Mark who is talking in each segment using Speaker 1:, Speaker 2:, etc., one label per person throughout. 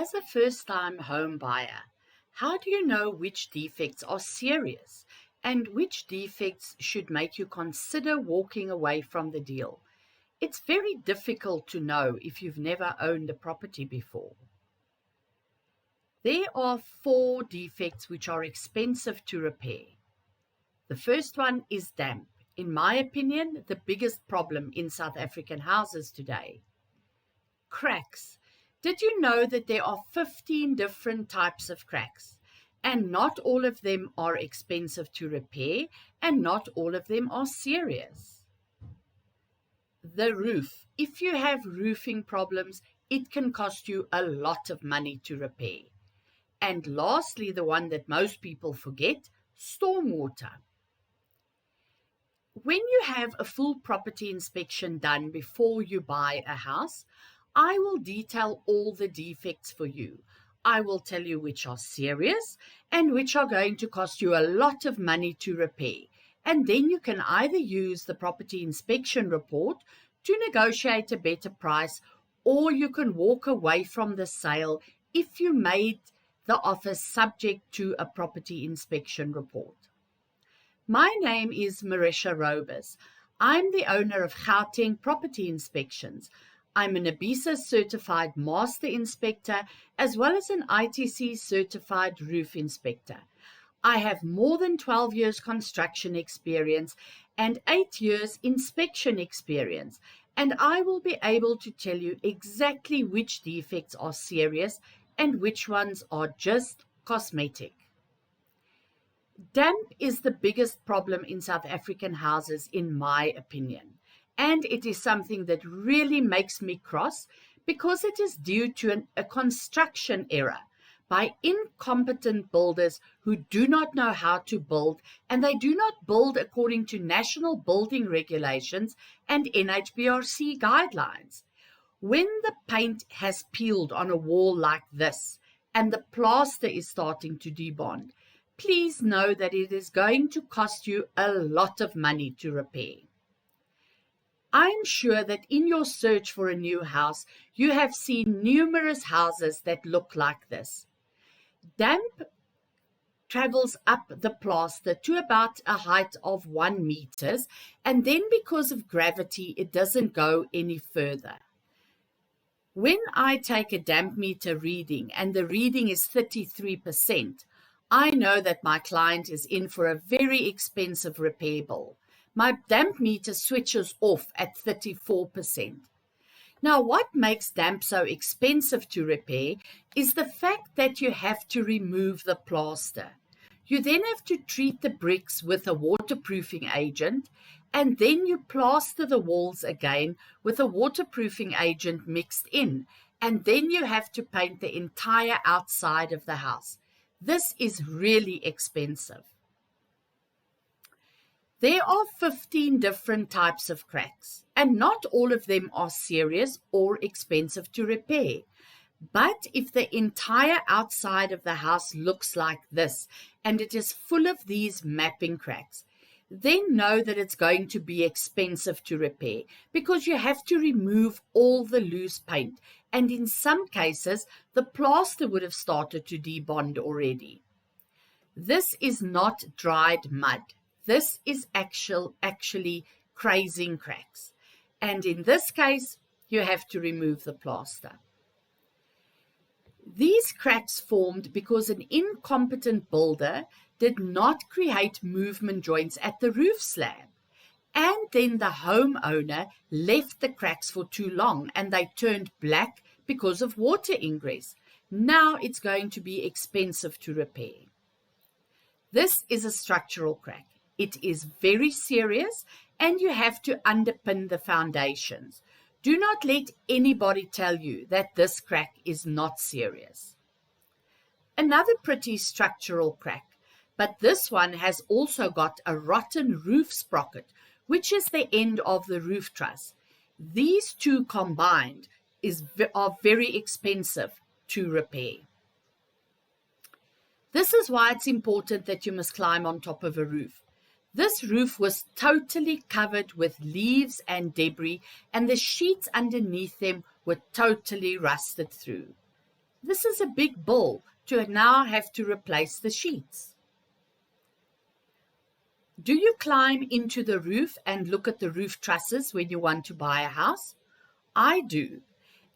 Speaker 1: As a first-time home buyer, how do you know which defects are serious and which defects should make you consider walking away from the deal? It's very difficult to know if you've never owned a property before. There are 4 defects which are expensive to repair. The first one is damp. In my opinion, the biggest problem in South African houses today. Cracks. Did you know that there are 15 different types of cracks? And not all of them are expensive to repair, and not all of them are serious. The roof. If you have roofing problems, it can cost you a lot of money to repair. And lastly, the one that most people forget, stormwater. When you have a full property inspection done before you buy a house, I will detail all the defects for you. I will tell you which are serious and which are going to cost you a lot of money to repair. And then you can either use the property inspection report to negotiate a better price, or you can walk away from the sale if you made the offer subject to a property inspection report. My name is Marisha Robus. I'm the owner of Gauteng Property Inspections. I'm an ABISA certified master inspector as well as an ITC certified roof inspector. I have more than 12 years construction experience and 8 years inspection experience, and I will be able to tell you exactly which defects are serious and which ones are just cosmetic. Damp is the biggest problem in South African houses, in my opinion. And it is something that really makes me cross because it is due to a construction error by incompetent builders who do not know how to build, and they do not build according to national building regulations and NHBRC guidelines. When the paint has peeled on a wall like this and the plaster is starting to debond, please know that it is going to cost you a lot of money to repair. I'm sure that in your search for a new house, you have seen numerous houses that look like this. Damp travels up the plaster to about a height of 1 meter, and then because of gravity, it doesn't go any further. When I take a damp meter reading and the reading is 33%, I know that my client is in for a very expensive repair bill. My damp meter switches off at 34%. Now, what makes damp so expensive to repair is the fact that you have to remove the plaster. You then have to treat the bricks with a waterproofing agent, and then you plaster the walls again with a waterproofing agent mixed in, and then you have to paint the entire outside of the house. This is really expensive. There are 15 different types of cracks, and not all of them are serious or expensive to repair. But if the entire outside of the house looks like this, and it is full of these mapping cracks, then know that it's going to be expensive to repair because you have to remove all the loose paint, and in some cases, the plaster would have started to debond already. This is not dried mud. This is actually crazing cracks. And in this case, you have to remove the plaster. These cracks formed because an incompetent builder did not create movement joints at the roof slab. And then the homeowner left the cracks for too long and they turned black because of water ingress. Now it's going to be expensive to repair. This is a structural crack. It is very serious and you have to underpin the foundations. Do not let anybody tell you that this crack is not serious. Another pretty structural crack, but this one has also got a rotten roof sprocket, which is the end of the roof truss. These two combined are very expensive to repair. This is why it's important that you must climb on top of a roof. This roof was totally covered with leaves and debris, and the sheets underneath them were totally rusted through. This is a big bill to now have to replace the sheets. Do you climb into the roof and look at the roof trusses when you want to buy a house? I do.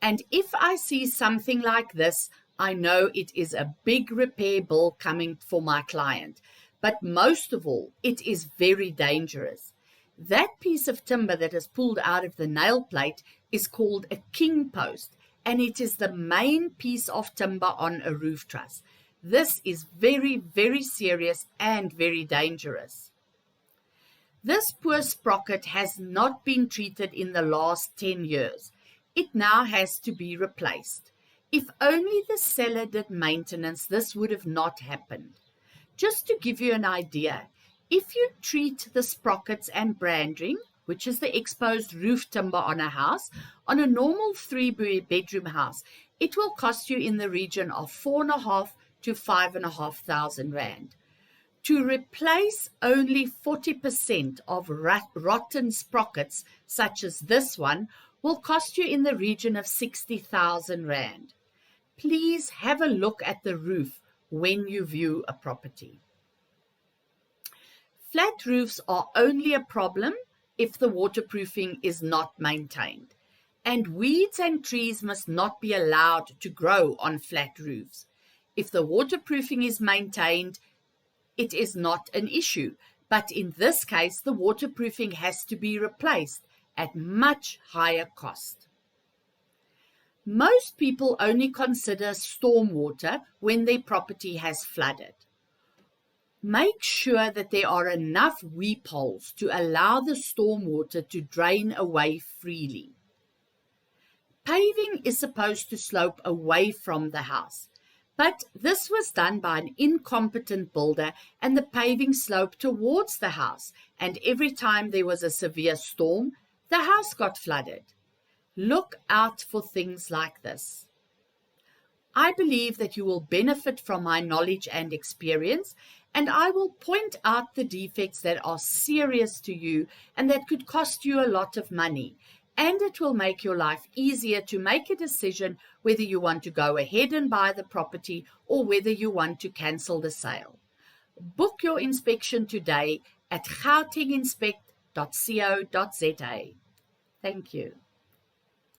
Speaker 1: And if I see something like this, I know it is a big repair bill coming for my client. But most of all, it is very dangerous. That piece of timber that is pulled out of the nail plate is called a king post, and it is the main piece of timber on a roof truss. This is very, very serious and very dangerous. This poor sprocket has not been treated in the last 10 years. It now has to be replaced. If only the seller did maintenance, this would have not happened. Just to give you an idea, if you treat the sprockets and branding, which is the exposed roof timber on a house, on a normal 3-bedroom house, it will cost you in the region of 4,500 to 5,500 rand. To replace only 40% of rotten sprockets, such as this one, will cost you in the region of 60,000 rand. Please have a look at the roof when you view a property. Flat roofs are only a problem if the waterproofing is not maintained, and weeds and trees must not be allowed to grow on flat roofs. If the waterproofing is maintained, it is not an issue, but in this case, the waterproofing has to be replaced at much higher cost. Most people only consider stormwater when their property has flooded. Make sure that there are enough weep holes to allow the stormwater to drain away freely. Paving is supposed to slope away from the house, but this was done by an incompetent builder, and the paving sloped towards the house, and every time there was a severe storm, the house got flooded. Look out for things like this. I believe that you will benefit from my knowledge and experience, and I will point out the defects that are serious to you and that could cost you a lot of money. And it will make your life easier to make a decision whether you want to go ahead and buy the property or whether you want to cancel the sale. Book your inspection today at gautenginspect.co.za. Thank you.